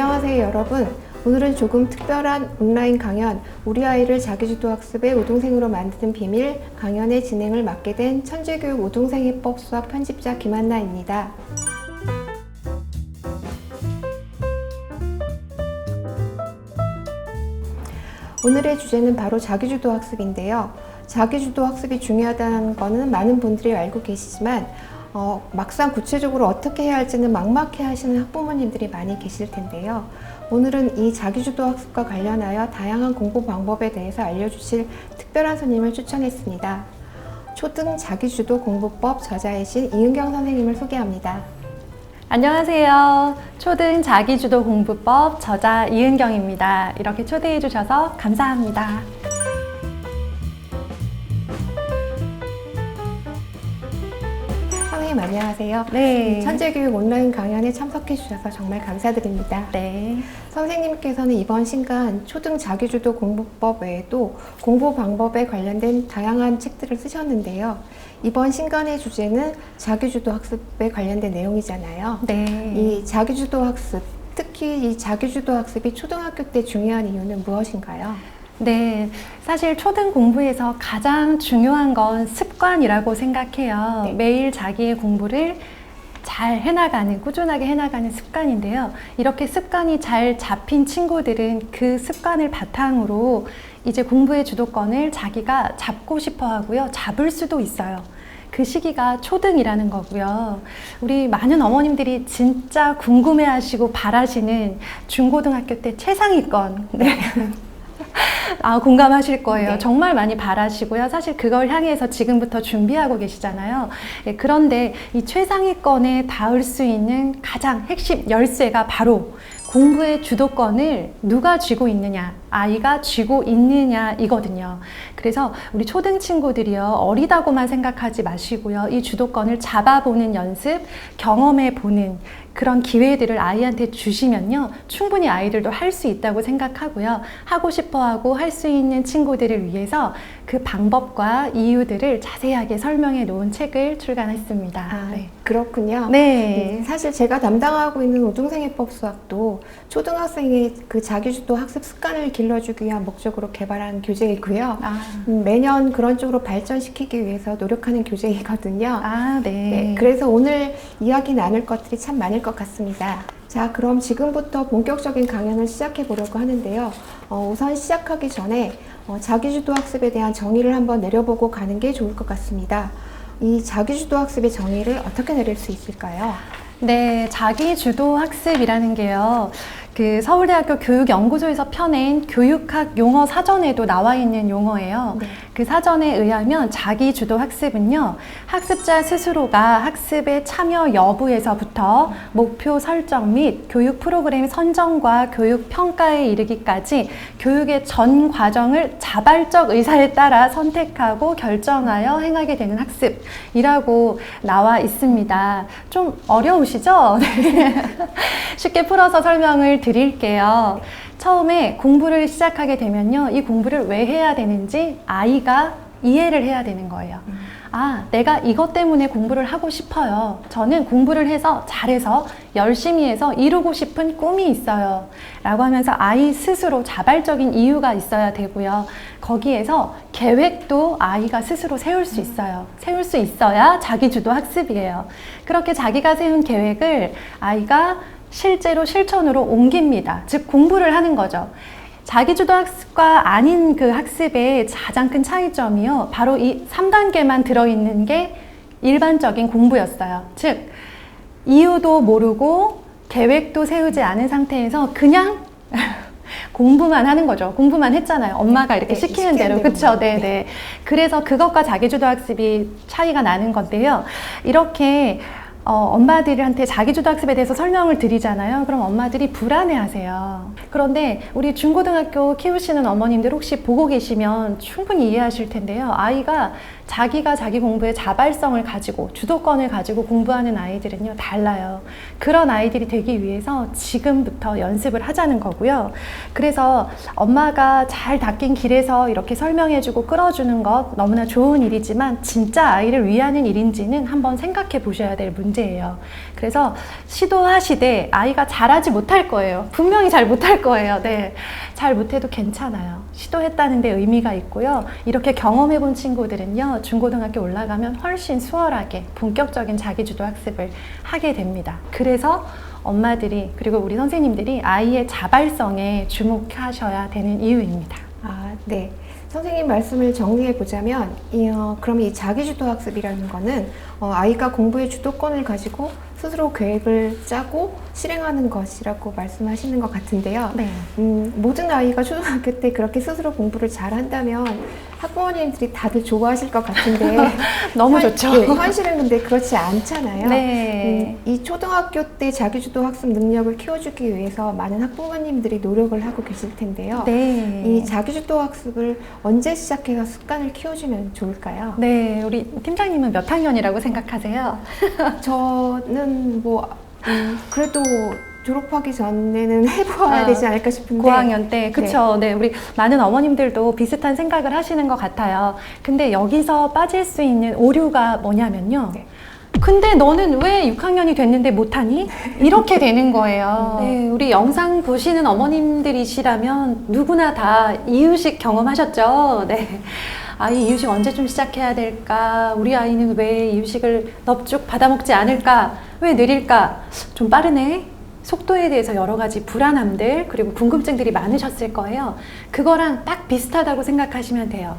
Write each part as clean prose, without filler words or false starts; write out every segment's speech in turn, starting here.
안녕하세요 여러분. 오늘은 조금 특별한 온라인 강연 우리 아이를 자기주도학습의 우동생으로 만드는 비밀 강연의 진행을 맡게 된 천재교육 우동생 해법 수학 편집자 김한나입니다. 오늘의 주제는 바로 자기주도학습인데요. 자기주도학습이 중요하다는 것은 많은 분들이 알고 계시지만 막상 구체적으로 어떻게 해야 할지는 막막해 하시는 학부모님들이 많이 계실 텐데요. 오늘은 이 자기주도학습과 관련하여 다양한 공부 방법에 대해서 알려주실 특별한 손님을 추천했습니다. 초등 자기주도 공부법 저자이신 이은경 선생님을 소개합니다. 안녕하세요. 초등 자기주도 공부법 저자 이은경입니다. 이렇게 초대해 주셔서 감사합니다. 선생님 안녕하세요. 네. 천재교육 온라인 강연에 참석해 주셔서 정말 감사드립니다. 네. 선생님께서는 이번 신간 초등 자기주도 공부법 외에도 공부 방법에 관련된 다양한 책들을 쓰셨는데요. 이번 신간의 주제는 자기주도 학습에 관련된 내용이잖아요. 네. 이 자기주도 학습, 특히 이 자기주도 학습이 초등학교 때 중요한 이유는 무엇인가요? 네. 사실 초등 공부에서 가장 중요한 건 습관이라고 생각해요. 네. 매일 자기의 공부를 잘 해나가는, 꾸준하게 해나가는 습관인데요. 이렇게 습관이 잘 잡힌 친구들은 그 습관을 바탕으로 이제 공부의 주도권을 자기가 잡고 싶어 하고요. 잡을 수도 있어요. 그 시기가 초등이라는 거고요. 우리 많은 어머님들이 진짜 궁금해 하시고 바라시는 중고등학교 때 최상위권. 네. 공감하실 거예요. 네. 정말 많이 바라시고요. 사실 그걸 향해서 지금부터 준비하고 계시잖아요. 네, 그런데 이 최상위권에 닿을 수 있는 가장 핵심 열쇠가 바로 공부의 주도권을 누가 쥐고 있느냐, 아이가 쥐고 있느냐 이거든요. 그래서 우리 초등 친구들이요, 어리다고만 생각하지 마시고요. 이 주도권을 잡아보는 연습, 경험해보는 그런 기회들을 아이한테 주시면요, 충분히 아이들도 할 수 있다고 생각하고요. 하고 싶어하고 할 수 있는 친구들을 위해서 그 방법과 이유들을 자세하게 설명해 놓은 책을 출간했습니다. 네. 그렇군요. 네. 사실 제가 담당하고 있는 우동생해법 수학도 초등학생의 그 자기주도 학습 습관을 길러주기 위한 목적으로 개발한 교재이고요. 매년 그런 쪽으로 발전시키기 위해서 노력하는 교재이거든요. 네, 그래서 오늘 이야기 나눌 것들이 참 많을 것 같습니다. 자, 그럼 지금부터 본격적인 강연을 시작해 보려고 하는데요. 우선 시작하기 전에 자기주도 학습에 대한 정의를 한번 내려보고 가는 게 좋을 것 같습니다. 이 자기주도 학습의 정의를 어떻게 내릴 수 있을까요? 네, 자기주도 학습이라는 게요. 그 서울대학교 교육연구소에서 펴낸 교육학 용어 사전에도 나와 있는 용어예요. 네. 그 사전에 의하면 자기주도 학습은요, 학습자 스스로가 학습에 참여 여부에서부터 목표 설정 및 교육 프로그램 선정과 교육 평가에 이르기까지 교육의 전 과정을 자발적 의사에 따라 선택하고 결정하여 행하게 되는 학습이라고 나와 있습니다. 좀 어려우시죠? 네. 쉽게 풀어서 설명을 드릴게요. 처음에 공부를 시작하게 되면요, 이 공부를 왜 해야 되는지 아이가 이해를 해야 되는 거예요. 내가 이것 때문에 공부를 하고 싶어요. 저는 공부를 해서 잘해서 열심히 해서 이루고 싶은 꿈이 있어요. 라고 하면서 아이 스스로 자발적인 이유가 있어야 되고요. 거기에서 계획도 아이가 스스로 세울 수 있어요. 세울 수 있어야 자기주도 학습이에요. 그렇게 자기가 세운 계획을 아이가 실제로 실천으로 옮깁니다. 즉 공부를 하는 거죠. 자기주도 학습과 아닌 그 학습의 가장 큰 차이점이요, 바로 이 3단계만 들어있는 게 일반적인 공부였어요. 즉 이유도 모르고 계획도 세우지 않은 상태에서 그냥 공부만 하는 거죠. 공부만 했잖아요. 엄마가 이렇게 시키는 대로. 그쵸? 네네. 그래서 그것과 자기주도 학습이 차이가 나는 건데요. 이렇게 엄마들한테 자기주도 학습에 대해서 설명을 드리잖아요. 그럼 엄마들이 불안해하세요. 그런데 우리 중고등학교 키우시는 어머님들 혹시 보고 계시면 충분히 이해하실 텐데요. 아이가 자기가 자기 공부에 자발성을 가지고 주도권을 가지고 공부하는 아이들은요, 달라요. 그런 아이들이 되기 위해서 지금부터 연습을 하자는 거고요. 그래서 엄마가 잘 닦인 길에서 이렇게 설명해주고 끌어주는 것 너무나 좋은 일이지만 진짜 아이를 위하는 일인지는 한번 생각해 보셔야 될 문제 문제예요. 그래서 시도하시되 아이가 잘하지 못할 거예요. 분명히 잘 못할 거예요. 네, 잘 못해도 괜찮아요. 시도했다는 데 의미가 있고요. 이렇게 경험해 본 친구들은요, 중고등학교 올라가면 훨씬 수월하게 본격적인 자기주도 학습을 하게 됩니다. 그래서 엄마들이 그리고 우리 선생님들이 아이의 자발성에 주목하셔야 되는 이유입니다. 아, 네. 선생님 말씀을 정리해 보자면, 그럼 이 자기주도 학습이라는 거는 아이가 공부의 주도권을 가지고 스스로 계획을 짜고 실행하는 것이라고 말씀하시는 것 같은데요. 네. 모든 아이가 초등학교 때 그렇게 스스로 공부를 잘 한다면 학부모님들이 다들 좋아하실 것 같은데 너무 좋죠. 네, 현실은 근데 그렇지 않잖아요. 네. 이 초등학교 때 자기주도 학습 능력을 키워주기 위해서 많은 학부모님들이 노력을 하고 계실 텐데요. 네. 이 자기주도 학습을 언제 시작해서 습관을 키워주면 좋을까요? 네, 우리 팀장님은 몇 학년이라고 생각하세요? 저는 그래도 졸업하기 전에는 해보아야 되지 않을까 싶은데. 고학년 때, 그쵸. 네, 우리 많은 어머님들도 비슷한 생각을 하시는 것 같아요. 근데 여기서 빠질 수 있는 오류가 뭐냐면요. 네. 근데 너는 왜 6학년이 됐는데 못하니? 이렇게 되는 거예요. 네, 우리 영상 보시는 어머님들이시라면 누구나 다 이유식 경험하셨죠? 네. 아이 이유식 언제쯤 시작해야 될까? 우리 아이는 왜 이유식을 넙죽 받아먹지 않을까? 왜 느릴까? 좀 빠르네? 속도에 대해서 여러 가지 불안함들 그리고 궁금증들이 많으셨을 거예요. 그거랑 딱 비슷하다고 생각하시면 돼요.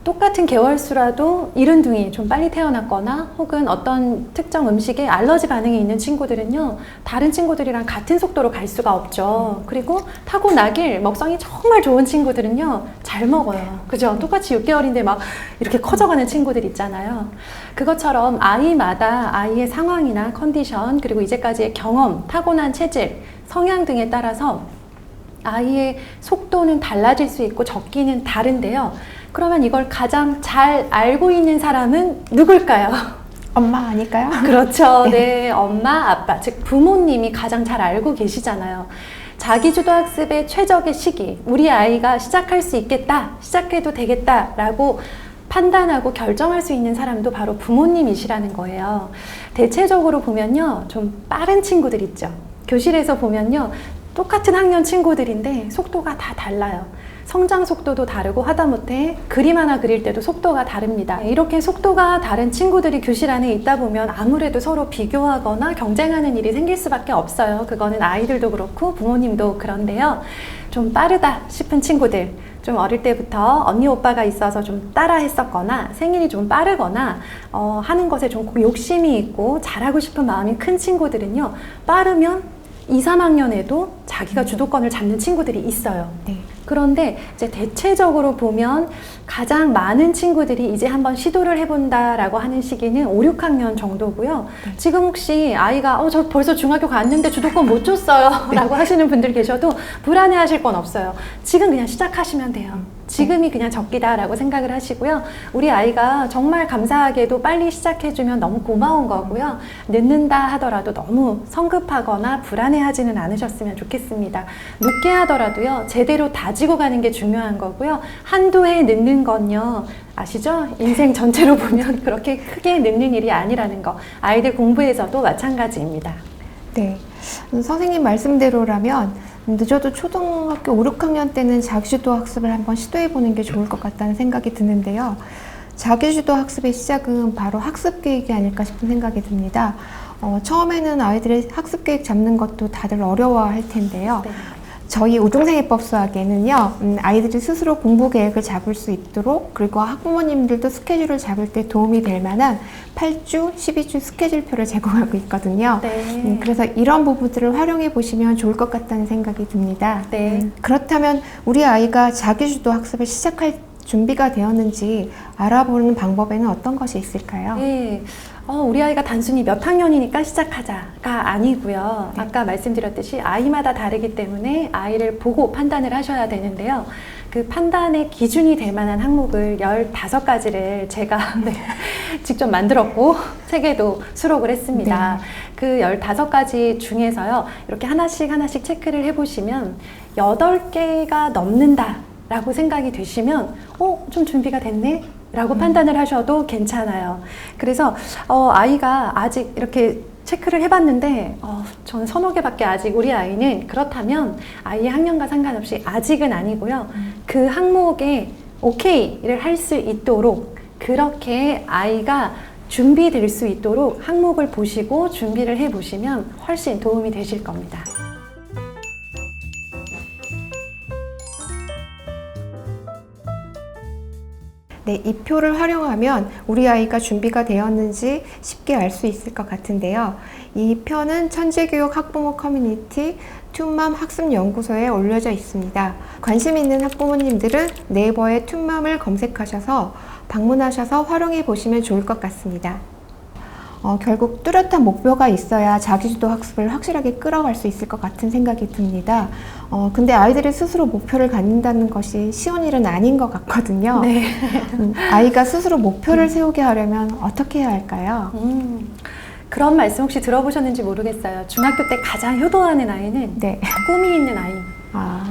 똑같은 개월수라도 이른둥이 좀 빨리 태어났거나 혹은 어떤 특정 음식에 알러지 반응이 있는 친구들은요, 다른 친구들이랑 같은 속도로 갈 수가 없죠. 그리고 타고나길 먹성이 정말 좋은 친구들은요, 잘 먹어요. 그죠? 똑같이 6개월인데 막 이렇게 커져가는 친구들 있잖아요. 그것처럼 아이마다 아이의 상황이나 컨디션, 그리고 이제까지의 경험, 타고난 체질, 성향 등에 따라서 아이의 속도는 달라질 수 있고 적기는 다른데요. 그러면 이걸 가장 잘 알고 있는 사람은 누굴까요? 엄마 아닐까요? 그렇죠. 네, 엄마, 아빠, 즉 부모님이 가장 잘 알고 계시잖아요. 자기주도 학습의 최적의 시기, 우리 아이가 시작할 수 있겠다, 시작해도 되겠다라고 판단하고 결정할 수 있는 사람도 바로 부모님이시라는 거예요. 대체적으로 보면요, 좀 빠른 친구들 있죠. 교실에서 보면요, 똑같은 학년 친구들인데 속도가 다 달라요. 성장 속도도 다르고 하다못해 그림 하나 그릴 때도 속도가 다릅니다. 이렇게 속도가 다른 친구들이 교실 안에 있다 보면 아무래도 서로 비교하거나 경쟁하는 일이 생길 수밖에 없어요. 그거는 아이들도 그렇고 부모님도 그런데요. 좀 빠르다 싶은 친구들, 좀 어릴 때부터 언니 오빠가 있어서 좀 따라 했었거나 생일이 좀 빠르거나 하는 것에 좀 욕심이 있고 잘하고 싶은 마음이 큰 친구들은요, 빠르면 2, 3학년에도 자기가 주도권을 잡는 친구들이 있어요. 네. 그런데 이제 대체적으로 보면 가장 많은 친구들이 이제 한번 시도를 해본다라고 하는 시기는 5, 6학년 정도고요. 네. 지금 혹시 아이가 저 벌써 중학교 갔는데 주도권 못 줬어요 라고 하시는 분들 계셔도 불안해 하실 건 없어요. 지금 그냥 시작하시면 돼요. 지금이 그냥 적기다라고 생각을 하시고요. 우리 아이가 정말 감사하게도 빨리 시작해주면 너무 고마운 거고요. 늦는다 하더라도 너무 성급하거나 불안해하지는 않으셨으면 좋겠습니다. 늦게 하더라도요, 제대로 다지고 가는 게 중요한 거고요. 한두 해 늦는 건요, 아시죠? 인생 전체로 보면 그렇게 크게 늦는 일이 아니라는 거. 아이들 공부에서도 마찬가지입니다. 네. 선생님 말씀대로라면 늦어도 초등학교 5, 6학년 때는 자기주도 학습을 한번 시도해보는 게 좋을 것 같다는 생각이 드는데요. 자기주도 학습의 시작은 바로 학습 계획이 아닐까 싶은 생각이 듭니다. 처음에는 아이들의 학습 계획 잡는 것도 다들 어려워할 텐데요. 네. 저희 우등생해법 수학에는요, 아이들이 스스로 공부 계획을 잡을 수 있도록, 그리고 학부모님들도 스케줄을 잡을 때 도움이 될 만한 8주, 12주 스케줄표를 제공하고 있거든요. 네. 그래서 이런 부분들을 활용해 보시면 좋을 것 같다는 생각이 듭니다. 네. 그렇다면 우리 아이가 자기주도 학습을 시작할 준비가 되었는지 알아보는 방법에는 어떤 것이 있을까요? 네. 우리 아이가 단순히 몇 학년이니까 시작하자가 아니고요. 네. 아까 말씀드렸듯이 아이마다 다르기 때문에 아이를 보고 판단을 하셔야 되는데요. 그 판단의 기준이 될 만한 항목을 15가지를 제가 직접 만들었고 책에도 수록을 했습니다. 네. 그 15가지 중에서요, 이렇게 하나씩 체크를 해보시면 8개가 넘는다 라고 생각이 되시면 좀 준비가 됐네? 라고 판단을 하셔도 괜찮아요. 그래서 아이가 아직 이렇게 체크를 해봤는데 저는 서너 개밖에 아직 우리 아이는 그렇다면 아이의 학년과 상관없이 아직은 아니고요. 그 항목에 오케이를 할 수 있도록 그렇게 아이가 준비될 수 있도록 항목을 보시고 준비를 해보시면 훨씬 도움이 되실 겁니다. 네, 이 표를 활용하면 우리 아이가 준비가 되었는지 쉽게 알 수 있을 것 같은데요. 이 표는 천재교육 학부모 커뮤니티 튠맘 학습연구소에 올려져 있습니다. 관심 있는 학부모님들은 네이버에 튠맘을 검색하셔서 방문하셔서 활용해 보시면 좋을 것 같습니다. 결국 뚜렷한 목표가 있어야 자기주도 학습을 확실하게 끌어갈 수 있을 것 같은 생각이 듭니다. 근데 아이들이 스스로 목표를 갖는다는 것이 쉬운 일은 아닌 것 같거든요. 네. 아이가 스스로 목표를 세우게 하려면 어떻게 해야 할까요? 그런 말씀 혹시 들어보셨는지 모르겠어요. 중학교 때 가장 효도하는 아이는 네. 꿈이 있는 아이.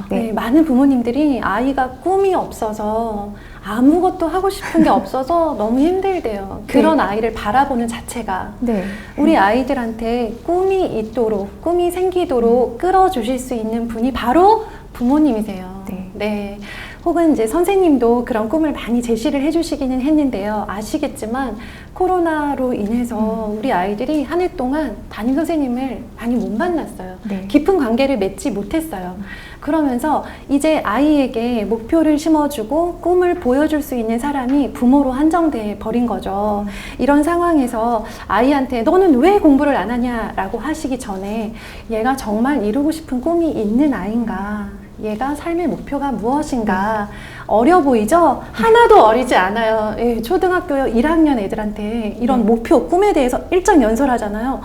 네. 네, 많은 부모님들이 아이가 꿈이 없어서 아무것도 하고 싶은 게 없어서 너무 힘들대요. 그런 아이를 바라보는 자체가 네. 우리 아이들한테 꿈이 있도록, 꿈이 생기도록 끌어주실 수 있는 분이 바로 부모님이세요. 네. 네. 혹은 이제 선생님도 그런 꿈을 많이 제시를 해주시기는 했는데요. 아시겠지만 코로나로 인해서 우리 아이들이 한 해 동안 담임 선생님을 많이 못 만났어요. 네. 깊은 관계를 맺지 못했어요. 그러면서 이제 아이에게 목표를 심어주고 꿈을 보여줄 수 있는 사람이 부모로 한정돼 버린 거죠. 이런 상황에서 아이한테 너는 왜 공부를 안 하냐라고 하시기 전에 얘가 정말 이루고 싶은 꿈이 있는 아이인가? 얘가 삶의 목표가 무엇인가? 어려 보이죠? 하나도 어리지 않아요. 예, 초등학교 1학년 애들한테 이런 목표, 꿈에 대해서 일장 연설하잖아요.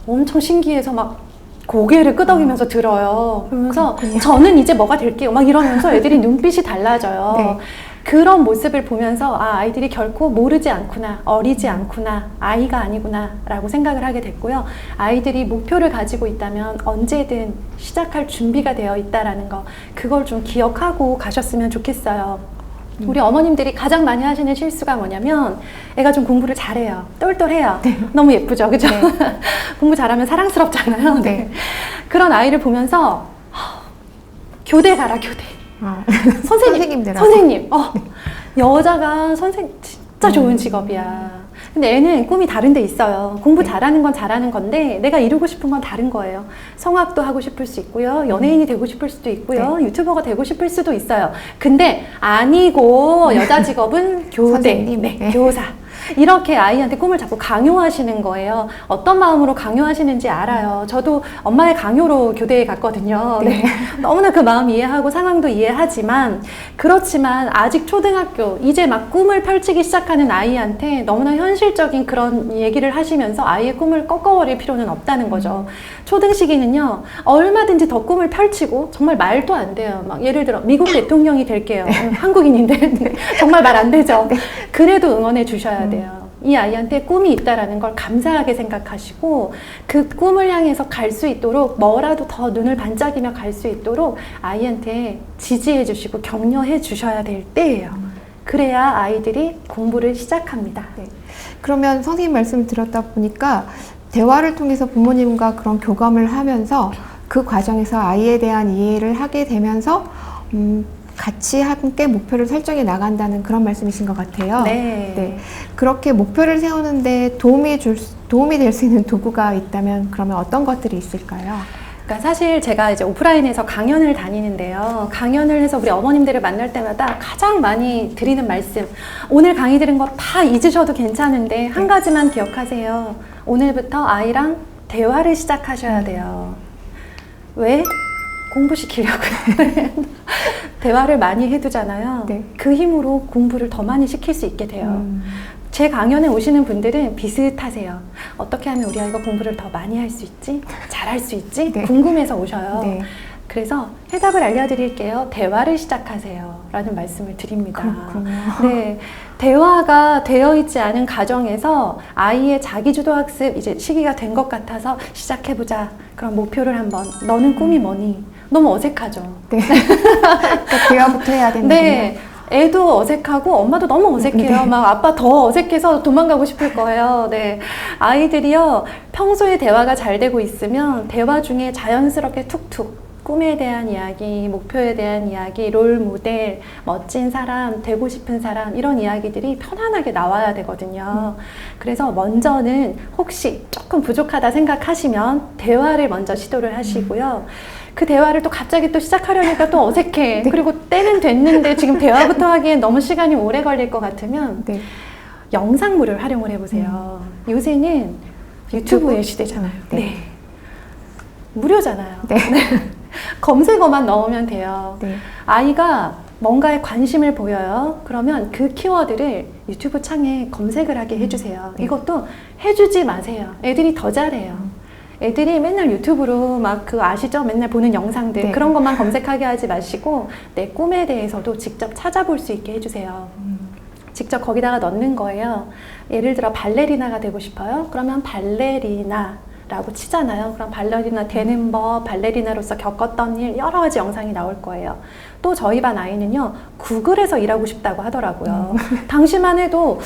엄청 신기해서 막 고개를 끄덕이면서 들어요. 그러면서 그렇군요. 저는 이제 뭐가 될게요. 막 이러면서 애들이 눈빛이 달라져요. 네. 그런 모습을 보면서 아이들이 결코 모르지 않구나, 어리지 않구나, 아이가 아니구나 라고 생각을 하게 됐고요. 아이들이 목표를 가지고 있다면 언제든 시작할 준비가 되어 있다라는 거, 그걸 좀 기억하고 가셨으면 좋겠어요. 우리 어머님들이 가장 많이 하시는 실수가 뭐냐면 애가 좀 공부를 잘해요. 똘똘해요. 네. 너무 예쁘죠, 그죠? 네. 공부 잘하면 사랑스럽잖아요. 네. 그런 아이를 보면서 교대 가라, 교대. 선생님들하고. 선생님. 여자가 선생 진짜 좋은 직업이야. 근데 애는 꿈이 다른 데 있어요. 공부 잘하는 건 잘하는 건데 내가 이루고 싶은 건 다른 거예요. 성악도 하고 싶을 수 있고요. 연예인이 되고 싶을 수도 있고요. 유튜버가 되고 싶을 수도 있어요. 근데 아니고 여자 직업은 교대, 선생님. 네, 교사. 이렇게 아이한테 꿈을 자꾸 강요하시는 거예요. 어떤 마음으로 강요하시는지 알아요. 저도 엄마의 강요로 교대에 갔거든요. 네. 너무나 그 마음 이해하고 상황도 이해하지만 그렇지만 아직 초등학교 이제 막 꿈을 펼치기 시작하는 아이한테 너무나 현실적인 그런 얘기를 하시면서 아이의 꿈을 꺾어버릴 필요는 없다는 거죠. 초등 시기는요 얼마든지 더 꿈을 펼치고 정말 말도 안 돼요. 막 예를 들어 미국 대통령이 될게요. 한국인인데 정말 말 안 되죠. 그래도 응원해 주셔야 돼요. 이 아이한테 꿈이 있다라는 걸 감사하게 생각하시고 그 꿈을 향해서 갈 수 있도록 뭐라도 더 눈을 반짝이며 갈 수 있도록 아이한테 지지해 주시고 격려해 주셔야 될 때예요. 그래야 아이들이 공부를 시작합니다. 네. 그러면 선생님 말씀 들었다 보니까 대화를 통해서 부모님과 그런 교감을 하면서 그 과정에서 아이에 대한 이해를 하게 되면서 같이 함께 목표를 설정해 나간다는 그런 말씀이신 것 같아요. 네. 그렇게 목표를 세우는데 도움이 될 수 있는 도구가 있다면 그러면 어떤 것들이 있을까요? 그러니까 사실 제가 이제 오프라인에서 강연을 다니는데요. 강연을 해서 우리 어머님들을 만날 때마다 가장 많이 드리는 말씀. 오늘 강의 들은 거 다 잊으셔도 괜찮은데 한 가지만 기억하세요. 오늘부터 아이랑 대화를 시작하셔야 돼요. 왜? 공부시키려고요. 대화를 많이 해두잖아요. 네. 그 힘으로 공부를 더 많이 시킬 수 있게 돼요. 제 강연에 오시는 분들은 비슷하세요. 어떻게 하면 우리 아이가 공부를 더 많이 할 수 있지? 잘할 수 있지? 네. 궁금해서 오셔요. 네. 그래서 해답을 알려드릴게요. 대화를 시작하세요. 라는 말씀을 드립니다. 그렇군요. 네. 대화가 되어 있지 않은 가정에서 아이의 자기주도 학습 이제 시기가 된 것 같아서 시작해보자. 그런 목표를 한번. 너는 꿈이 뭐니? 너무 어색하죠. 네. 그러니까 대화부터 해야 되는군요. 네. 애도 어색하고 엄마도 너무 어색해요. 네. 막 아빠 더 어색해서 도망가고 싶을 거예요. 네. 아이들이요, 평소에 대화가 잘 되고 있으면 대화 중에 자연스럽게 툭툭 꿈에 대한 이야기, 목표에 대한 이야기, 롤 모델, 멋진 사람, 되고 싶은 사람, 이런 이야기들이 편안하게 나와야 되거든요. 그래서 먼저는 혹시 조금 부족하다 생각하시면 대화를 먼저 시도를 하시고요. 그 대화를 또 갑자기 또 시작하려니까 또 어색해. 네. 그리고 때는 됐는데 지금 대화부터 하기엔 너무 시간이 오래 걸릴 것 같으면 네. 영상물을 활용을 해보세요. 요새는 유튜브의 시대잖아요. 네. 네. 무료잖아요. 네. 검색어만 넣으면 돼요. 네. 아이가 뭔가에 관심을 보여요. 그러면 그 키워드를 유튜브 창에 검색을 하게 해주세요. 네. 이것도 해주지 마세요. 애들이 더 잘해요. 애들이 맨날 유튜브로 막 그 아시죠? 맨날 보는 영상들 네. 그런 것만 검색하게 하지 마시고 내 꿈에 대해서도 직접 찾아볼 수 있게 해주세요. 직접 거기다가 넣는 거예요. 예를 들어 발레리나가 되고 싶어요? 그러면 발레리나 라고 치잖아요. 그럼 발레리나 되는 법, 발레리나로서 겪었던 일 여러 가지 영상이 나올 거예요. 또 저희 반 아이는요, 구글에서 일하고 싶다고 하더라고요. 당시만 해도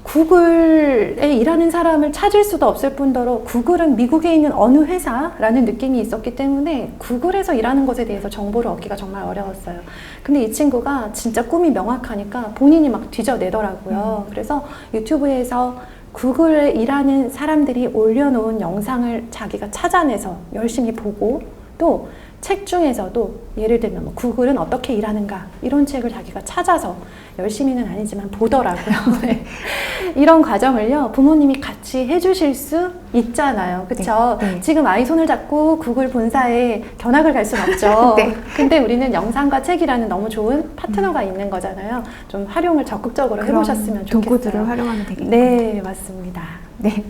구글에 일하는 사람을 찾을 수도 없을 뿐더러 구글은 미국에 있는 어느 회사라는 느낌이 있었기 때문에 구글에서 일하는 것에 대해서 정보를 얻기가 정말 어려웠어요. 근데 이 친구가 진짜 꿈이 명확하니까 본인이 막 뒤져내더라고요. 그래서 유튜브에서 구글에 일하는 사람들이 올려놓은 영상을 자기가 찾아내서 열심히 보고, 또 책 중에서도 예를 들면 뭐 구글은 어떻게 일하는가 이런 책을 자기가 찾아서 열심히는 아니지만 보더라고요. 네. 이런 과정을요, 부모님이 같이 해주실 수 있잖아요. 그쵸? 네. 네. 지금 아이 손을 잡고 구글 본사에 견학을 갈 수는 없죠. 네. 근데 우리는 영상과 책이라는 너무 좋은 파트너가 있는 거잖아요. 좀 활용을 적극적으로 해보셨으면 좋겠어요. 도구들을 활용하면 되겠네요. 네, 맞습니다. 네.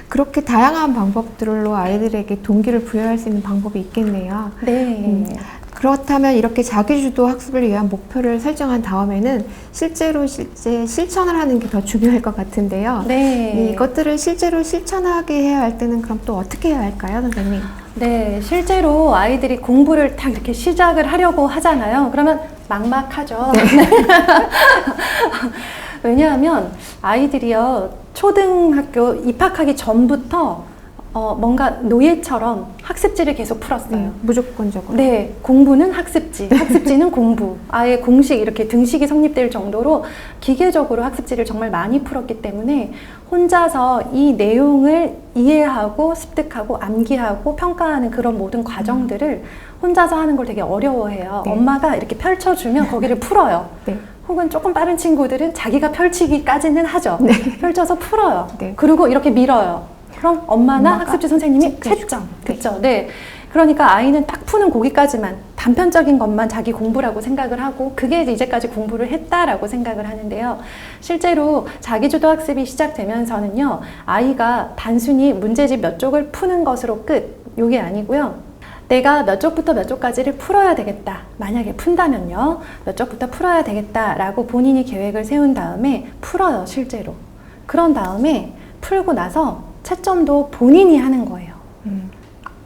그렇게 다양한 방법들로 아이들에게 동기를 부여할 수 있는 방법이 있겠네요. 네. 그렇다면 이렇게 자기주도 학습을 위한 목표를 설정한 다음에는 실제 실천을 하는 게 더 중요할 것 같은데요. 네. 이것들을 실제로 실천하게 해야 할 때는 그럼 또 어떻게 해야 할까요, 선생님? 네, 실제로 아이들이 공부를 딱 이렇게 시작을 하려고 하잖아요. 그러면 막막하죠. 왜냐하면 아이들이요, 초등학교 입학하기 전부터 뭔가 노예처럼 학습지를 계속 풀었어요. 무조건적으로. 네, 공부는 학습지, 학습지는 공부. 아예 공식 이렇게 등식이 성립될 정도로 기계적으로 학습지를 정말 많이 풀었기 때문에 혼자서 이 내용을 이해하고 습득하고 암기하고 평가하는 그런 모든 과정들을 혼자서 하는 걸 되게 어려워해요. 네. 엄마가 이렇게 펼쳐주면 거기를 풀어요. 네. 혹은 조금 빠른 친구들은 자기가 펼치기까지는 하죠. 네. 펼쳐서 풀어요. 네. 그리고 이렇게 밀어요. 그럼 엄마나 엄마가 학습지 선생님이 체크해주고. 채점. 그쵸? 네. 그러니까 아이는 딱 푸는 거기까지만, 단편적인 것만 자기 공부라고 생각을 하고, 그게 이제까지 공부를 했다라고 생각을 하는데요. 실제로 자기주도 학습이 시작되면서는요, 아이가 단순히 문제집 몇 쪽을 푸는 것으로 끝, 요게 아니고요. 내가 몇 쪽부터 몇 쪽까지를 풀어야 되겠다. 만약에 푼다면요, 몇 쪽부터 풀어야 되겠다라고 본인이 계획을 세운 다음에 풀어요, 실제로. 그런 다음에 풀고 나서 채점도 본인이 하는 거예요.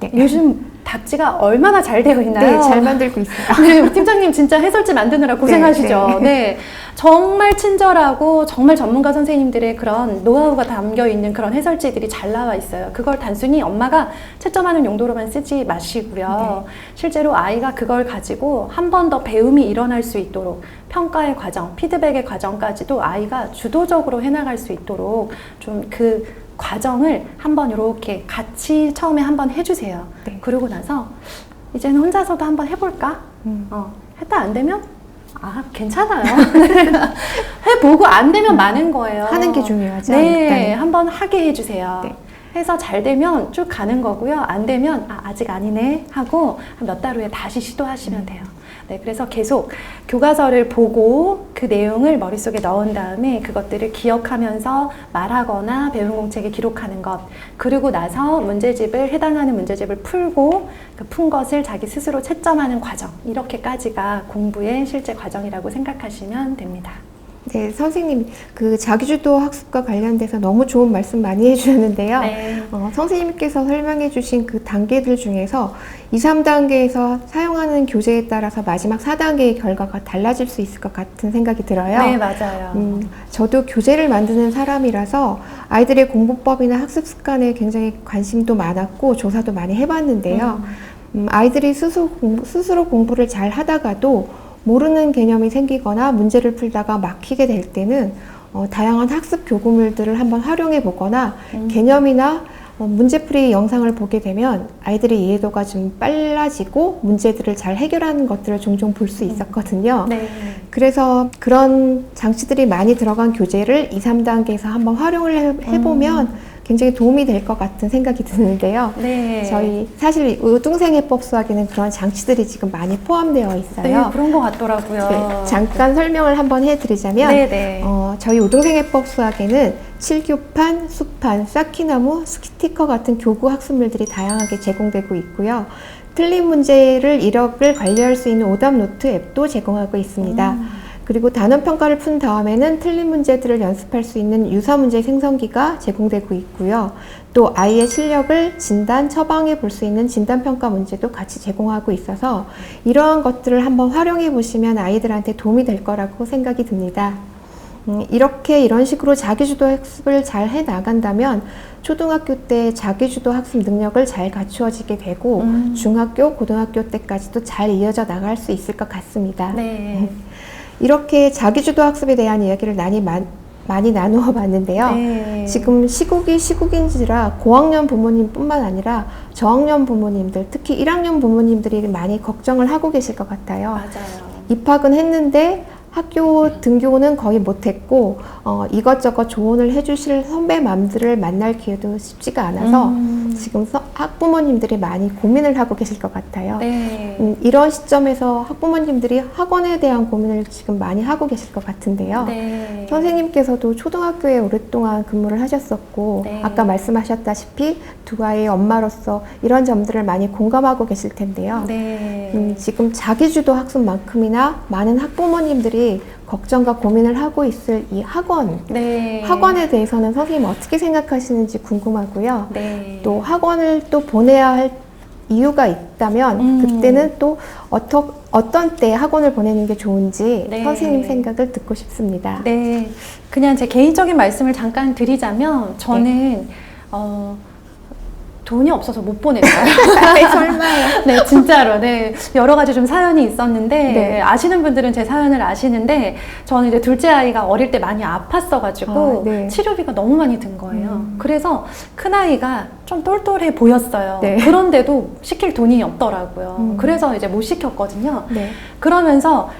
네. 요즘 답지가 얼마나 잘 되어 있나요? 네, 잘 만들고 있어요. 네, 우리 팀장님 진짜 해설지 만드느라 고생하시죠. 네, 네, 정말 친절하고 정말 전문가 선생님들의 그런 노하우가 담겨 있는 그런 해설지들이 잘 나와 있어요. 그걸 단순히 엄마가 채점하는 용도로만 쓰지 마시고요. 네. 실제로 아이가 그걸 가지고 한 번 더 배움이 일어날 수 있도록 평가의 과정, 피드백의 과정까지도 아이가 주도적으로 해나갈 수 있도록 좀 그 과정을 한번 이렇게 같이 처음에 한번 해주세요. 네. 그러고 나서 이제는 혼자서도 한번 해볼까? 했다 안 되면 괜찮아요. 해보고 안 되면 많은 거예요. 하는 게 중요하죠. 네, 일단은. 한번 하게 해주세요. 네. 해서 잘 되면 쭉 가는 거고요. 안 되면 아직 아니네 하고 몇 달 후에 다시 시도하시면 돼요. 네, 그래서 계속 교과서를 보고 그 내용을 머릿속에 넣은 다음에 그것들을 기억하면서 말하거나 배운 공책에 기록하는 것, 그리고 나서 문제집을 해당하는 문제집을 풀고 그 푼 것을 자기 스스로 채점하는 과정, 이렇게까지가 공부의 실제 과정이라고 생각하시면 됩니다. 네, 선생님, 그 자기주도 학습과 관련돼서 너무 좋은 말씀 많이 해주셨는데요. 네. 선생님께서 설명해 주신 그 단계들 중에서 2, 3단계에서 사용하는 교재에 따라서 마지막 4단계의 결과가 달라질 수 있을 것 같은 생각이 들어요. 네, 맞아요. 저도 교재를 만드는 사람이라서 아이들의 공부법이나 학습 습관에 굉장히 관심도 많았고 조사도 많이 해봤는데요. 아이들이 스스로 공부를 잘 하다가도 모르는 개념이 생기거나 문제를 풀다가 막히게 될 때는 다양한 학습 교구물들을 한번 활용해 보거나 개념이나 문제풀이 영상을 보게 되면 아이들의 이해도가 좀 빨라지고 문제들을 잘 해결하는 것들을 종종 볼 수 있었거든요. 네. 그래서 그런 장치들이 많이 들어간 교재를 2, 3단계에서 한번 활용을 해보면 굉장히 도움이 될 것 같은 생각이 드는데요. 네. 저희 사실 우등생해법 수학에는 그런 장치들이 지금 많이 포함되어 있어요. 네, 그런 것 같더라고요. 네, 잠깐 설명을 한번 해드리자면 네네. 저희 우등생해법 수학에는 칠교판, 수판, 쌓기나무, 스티커 같은 교구 학습물들이 다양하게 제공되고 있고요. 틀린 문제를 이력을 관리할 수 있는 오답 노트 앱도 제공하고 있습니다. 그리고 단원 평가를 푼 다음에는 틀린 문제들을 연습할 수 있는 유사 문제 생성기가 제공되고 있고요. 또 아이의 실력을 진단, 처방해 볼 수 있는 진단 평가 문제도 같이 제공하고 있어서 이러한 것들을 한번 활용해 보시면 아이들한테 도움이 될 거라고 생각이 듭니다. 이런 식으로 자기주도 학습을 잘 해 나간다면 초등학교 때 자기주도 학습 능력을 잘 갖추어지게 되고 중학교, 고등학교 때까지도 잘 이어져 나갈 수 있을 것 같습니다. 네. 이렇게 자기주도 학습에 대한 이야기를 많이 나누어 봤는데요. 네. 지금 시국인지라 고학년 부모님뿐만 아니라 저학년 부모님들, 특히 1학년 부모님들이 많이 걱정을 하고 계실 것 같아요. 맞아요. 입학은 했는데 학교 등교는 거의 못했고 이것저것 조언을 해주실 선배맘들을 만날 기회도 쉽지가 않아서 지금 학부모님들이 많이 고민을 하고 계실 것 같아요. 네. 이런 시점에서 학부모님들이 학원에 대한 고민을 지금 많이 하고 계실 것 같은데요. 네. 선생님께서도 초등학교에 오랫동안 근무를 하셨었고 네. 아까 말씀하셨다시피 두 아이의 엄마로서 이런 점들을 많이 공감하고 계실 텐데요. 네. 지금 자기주도 학습만큼이나 많은 학부모님들이 걱정과 고민을 하고 있을 이 학원, 네. 학원에 대해서는 선생님 어떻게 생각하시는지 궁금하고요. 네. 또 학원을 또 보내야 할 이유가 있다면 그때는 또 어떤 때 학원을 보내는 게 좋은지 네. 선생님 생각을 듣고 싶습니다. 네. 그냥 제 개인적인 말씀을 잠깐 드리자면 저는 돈이 없어서 못 보냈어요. 설마요? 네, 진짜로. 네. 여러 가지 좀 사연이 있었는데, 네. 아시는 분들은 제 사연을 아시는데, 저는 이제 둘째 아이가 어릴 때 많이 아팠어가지고, 네. 치료비가 너무 많이 든 거예요. 그래서 큰아이가 좀 똘똘해 보였어요. 네. 그런데도 시킬 돈이 없더라고요. 그래서 이제 못 시켰거든요. 네. 그러면서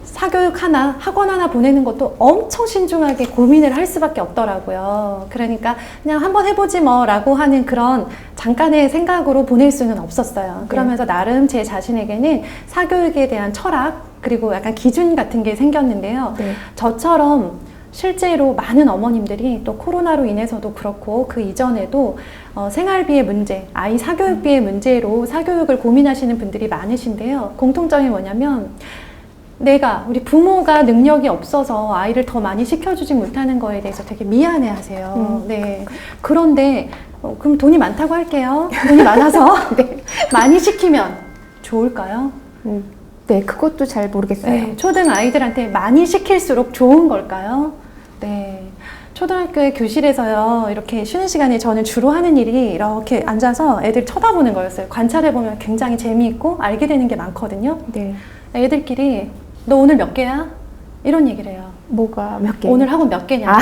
사교육 하나, 학원 하나 보내는 것도 엄청 신중하게 고민을 할 수밖에 없더라고요. 그러니까 그냥 한번 해보지 뭐 라고 하는 그런 잠깐의 생각으로 보낼 수는 없었어요. 그러면서 나름 제 자신에게는 사교육에 대한 철학, 그리고 약간 기준 같은 게 생겼는데요. 네. 저처럼 실제로 많은 어머님들이 또 코로나로 인해서도 그렇고 그 이전에도 생활비의 문제, 아이 사교육비의 문제로 사교육을 고민하시는 분들이 많으신데요. 공통점이 뭐냐면 우리 부모가 능력이 없어서 아이를 더 많이 시켜주지 못하는 거에 대해서 되게 미안해 하세요. 네. 그런데, 그럼 돈이 많다고 할게요. 돈이 많아서 네. 많이 시키면 좋을까요? 네, 그것도 잘 모르겠어요. 네. 초등 아이들한테 많이 시킬수록 좋은 걸까요? 네. 초등학교의 교실에서요, 이렇게 쉬는 시간에 저는 주로 하는 일이 이렇게 앉아서 애들 쳐다보는 거였어요. 관찰해보면 굉장히 재미있고 알게 되는 게 많거든요. 네. 애들끼리 너 오늘 몇 개야? 이런 얘기를 해요. 뭐가 몇 개? 오늘 학원 몇 개냐?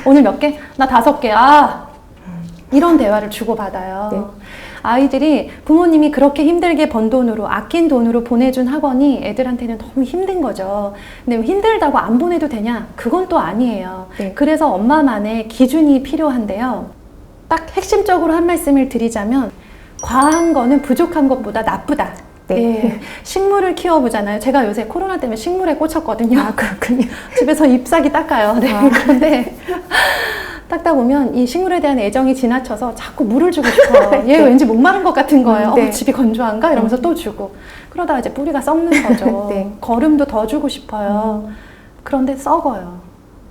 오늘 몇 개? 나 5개. 이런 대화를 주고받아요. 네. 아이들이 부모님이 그렇게 힘들게 번 돈으로, 아낀 돈으로 보내준 학원이 애들한테는 너무 힘든 거죠. 근데 힘들다고 안 보내도 되냐? 그건 또 아니에요. 네. 그래서 엄마만의 기준이 필요한데요. 딱 핵심적으로 한 말씀을 드리자면 과한 거는 부족한 것보다 나쁘다. 네. 네. 식물을 키워보잖아요. 제가 요새 코로나 때문에 식물에 꽂혔거든요. 그렇군요. 집에서 잎사귀 닦아요. 네. 그런데 닦다 보면 이 식물에 대한 애정이 지나쳐서 자꾸 물을 주고 싶어요. 얘 왠지 목마른 것 같은 거예요. 네. 집이 건조한가? 이러면서 또 주고. 그러다가 이제 뿌리가 썩는 거죠. 네. 거름도 더 주고 싶어요. 그런데 썩어요.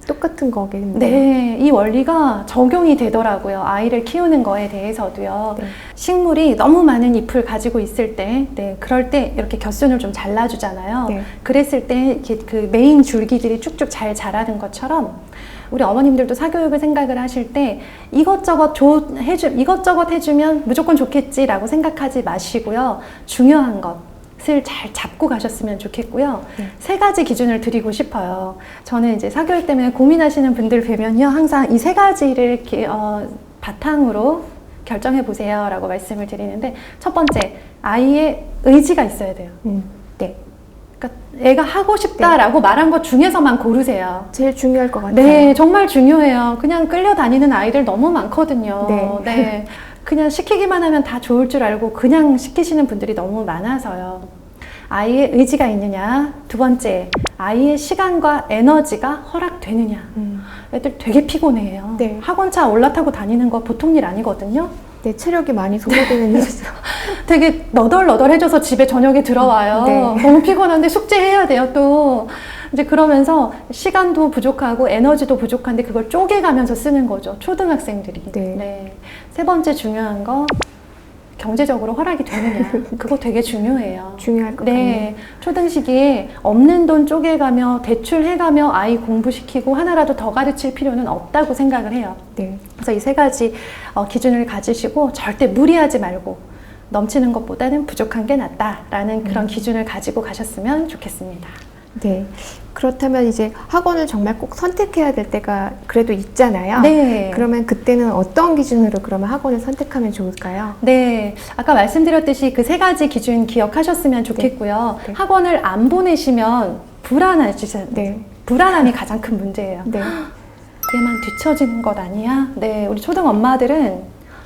똑같은 거겠네요. 네, 이 원리가 적용이 되더라고요. 아이를 키우는 거에 대해서도요. 네. 식물이 너무 많은 잎을 가지고 있을 때, 네, 그럴 때 이렇게 곁순을 좀 잘라주잖아요. 네. 그랬을 때 이렇게 그 메인 줄기들이 쭉쭉 잘 자라는 것처럼 우리 어머님들도 사교육을 생각을 하실 때 이것저것 해주면 무조건 좋겠지라고 생각하지 마시고요. 중요한 것을 잘 잡고 가셨으면 좋겠고요. 네. 3가지 기준을 드리고 싶어요. 저는 이제 사교육 때문에 고민하시는 분들 뵈면요, 항상 이 3가지를 이렇게 바탕으로 결정해 보세요 라고 말씀을 드리는데, 첫 번째, 아이의 의지가 있어야 돼요. 네. 그러니까 애가 하고 싶다라고 말한 것 중에서만 고르세요. 제일 중요할 것 같아요. 네, 정말 중요해요. 그냥 끌려다니는 아이들 너무 많거든요. 네. 그냥 시키기만 하면 다 좋을 줄 알고 그냥 시키시는 분들이 너무 많아서요. 아이의 의지가 있느냐. 두 번째, 아이의 시간과 에너지가 허락되느냐. 애들 되게 피곤해요. 네. 학원차 올라타고 다니는 거 보통 일 아니거든요. 네, 체력이 많이 소모되는 일이죠. 되게 너덜너덜해져서 집에 저녁에 들어와요. 네. 너무 피곤한데 숙제해야 돼요, 또. 이제 그러면서 시간도 부족하고 에너지도 부족한데 그걸 쪼개가면서 쓰는 거죠, 초등학생들이. 네. 3번째 중요한 거, 경제적으로 허락이 되느냐. 그거 되게 중요해요. 중요할 것 같네요. 네, 초등 시기에 없는 돈 쪼개가며 대출해가며 아이 공부시키고 하나라도 더 가르칠 필요는 없다고 생각을 해요. 네. 그래서 이 3가지 기준을 가지시고 절대 무리하지 말고 넘치는 것보다는 부족한 게 낫다라는 그런 기준을 가지고 가셨으면 좋겠습니다. 네. 그렇다면 이제 학원을 정말 꼭 선택해야 될 때가 그래도 있잖아요. 네. 그러면 그때는 어떤 기준으로 그러면 학원을 선택하면 좋을까요? 네. 아까 말씀드렸듯이 그 3가지 기준 기억하셨으면 좋겠고요. 네. 학원을 안 보내시면 불안해지세요. 네. 불안함이 가장 큰 문제예요. 네. 얘만 뒤처지는 것 아니야? 네. 우리 초등 엄마들은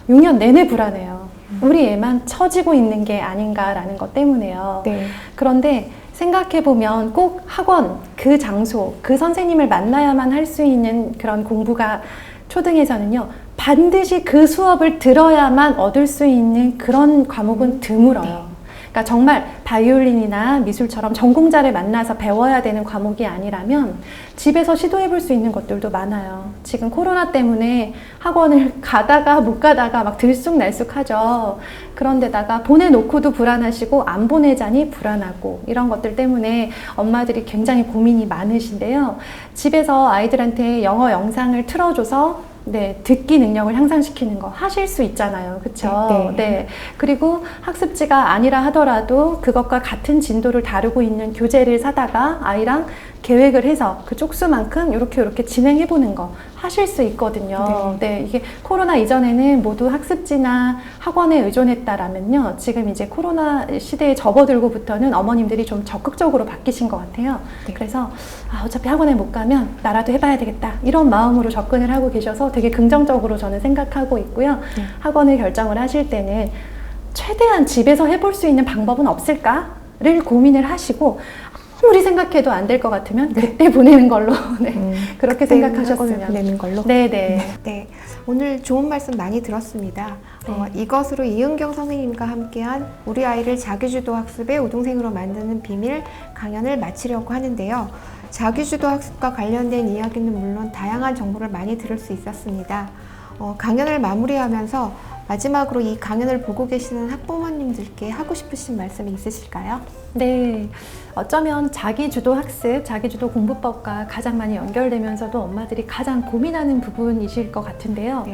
6년 내내 불안해요. 우리 애만 처지고 있는 게 아닌가라는 것 때문에요. 네. 그런데 생각해보면 꼭 학원, 그 장소, 그 선생님을 만나야만 할 수 있는 그런 공부가 초등에서는요, 반드시 그 수업을 들어야만 얻을 수 있는 그런 과목은 드물어요. 그러니까 정말 바이올린이나 미술처럼 전공자를 만나서 배워야 되는 과목이 아니라면 집에서 시도해 볼 수 있는 것들도 많아요. 지금 코로나 때문에 학원을 가다가 못 가다가 막 들쑥날쑥하죠. 그런데다가 보내놓고도 불안하시고 안 보내자니 불안하고 이런 것들 때문에 엄마들이 굉장히 고민이 많으신데요. 집에서 아이들한테 영어 영상을 틀어줘서 듣기 능력을 향상시키는 거 하실 수 있잖아요. 그렇죠? 네. 그리고 학습지가 아니라 하더라도 그것과 같은 진도를 다루고 있는 교재를 사다가 아이랑 계획을 해서 그 쪽수만큼 이렇게 진행해 보는 거 하실 수 있거든요. 네. 이게 코로나 이전에는 모두 학습지나 학원에 의존했다라면요, 지금 이제 코로나 시대에 접어들고부터는 어머님들이 좀 적극적으로 바뀌신 것 같아요. 그래서 어차피 학원에 못 가면 나라도 해봐야 되겠다, 이런 마음으로 접근을 하고 계셔서 되게 긍정적으로 저는 생각하고 있고요. 학원을 결정을 하실 때는 최대한 집에서 해볼 수 있는 방법은 없을까를 고민을 하시고, 아무리 생각해도 안 될 것 같으면 그때 보내는 걸로 그렇게 생각하셨으면 보내는 걸로. 네. 오늘 좋은 말씀 많이 들었습니다. 이것으로 이은경 선생님과 함께한 우리 아이를 자기주도 학습의 우등생으로 만드는 비밀 강연을 마치려고 하는데요. 자기주도 학습과 관련된 이야기는 물론 다양한 정보를 많이 들을 수 있었습니다. 강연을 마무리하면서 마지막으로 이 강연을 보고 계시는 학부모님들께 하고 싶으신 말씀이 있으실까요? 네. 어쩌면 자기주도 학습, 자기주도 공부법과 가장 많이 연결되면서도 엄마들이 가장 고민하는 부분이실 것 같은데요.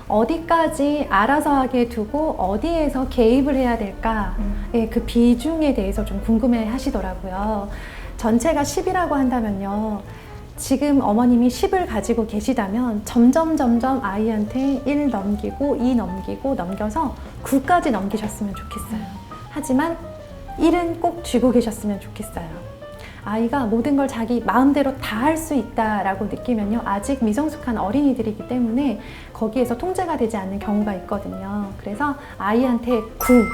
어디까지 알아서 하게 두고 어디에서 개입을 해야 될까? 그 비중에 대해서 좀 궁금해 하시더라고요. 전체가 10이라고 한다면요, 지금 어머님이 10을 가지고 계시다면 점점 아이한테 1 넘기고 2 넘기고 넘겨서 9까지 넘기셨으면 좋겠어요. 하지만 1은 꼭 쥐고 계셨으면 좋겠어요. 아이가 모든 걸 자기 마음대로 다 할 수 있다라고 느끼면요, 아직 미성숙한 어린이들이기 때문에 거기에서 통제가 되지 않는 경우가 있거든요. 그래서 아이한테 9,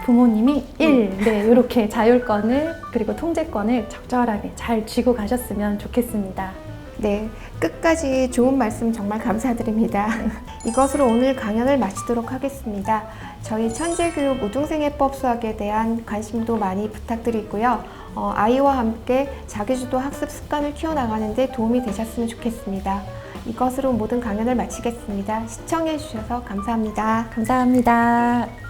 부모님이 1, 이렇게 자율권을 그리고 통제권을 적절하게 잘 쥐고 가셨으면 좋겠습니다. 네, 끝까지 좋은 말씀 정말 감사드립니다. 이것으로 오늘 강연을 마치도록 하겠습니다. 저희 천재교육 우등생애법 수학에 대한 관심도 많이 부탁드리고요. 아이와 함께 자기주도 학습 습관을 키워나가는 데 도움이 되셨으면 좋겠습니다. 이것으로 모든 강연을 마치겠습니다. 시청해 주셔서 감사합니다. 감사합니다.